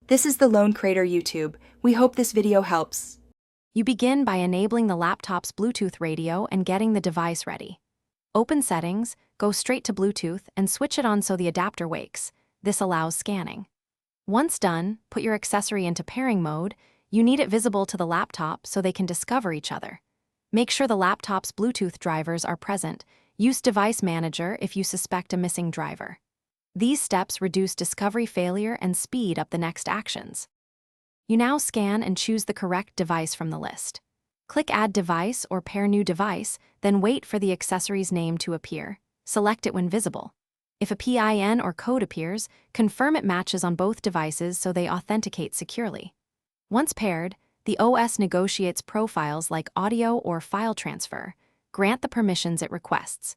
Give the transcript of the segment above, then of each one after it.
This is the Lone Crater YouTube. We hope this video helps. You begin by enabling the laptop's Bluetooth radio and getting the device ready. Open Settings, go straight to Bluetooth and switch it on so the adapter wakes. This allows scanning. Once done, put your accessory into pairing mode. You need it visible to the laptop so they can discover each other. Make sure the laptop's Bluetooth drivers are present. Use Device Manager if you suspect a missing driver. These steps reduce discovery failure and speed up the next actions. You now scan and choose the correct device from the list. Click Add Device or Pair New Device, then wait for the accessory's name to appear. Select it when visible. If a PIN or code appears, confirm it matches on both devices so they authenticate securely. Once paired, the OS negotiates profiles like audio or file transfer. Grant the permissions it requests.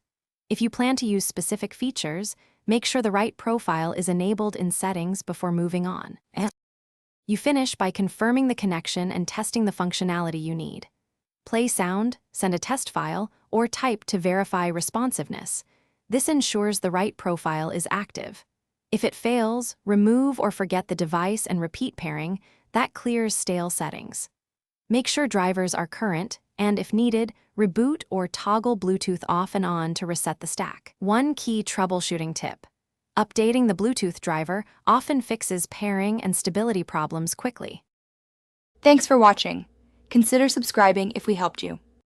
If you plan to use specific features, make sure the right profile is enabled in settings before moving on. You finish by confirming the connection and testing the functionality you need. Play sound, send a test file, or type to verify responsiveness. This ensures the right profile is active. If it fails, remove or forget the device and repeat pairing. That clears stale settings. Make sure drivers are current, and if needed, reboot or toggle Bluetooth off and on to reset the stack. One key troubleshooting tip: updating the Bluetooth driver often fixes pairing and stability problems quickly. Thanks for watching. Consider subscribing if we helped you.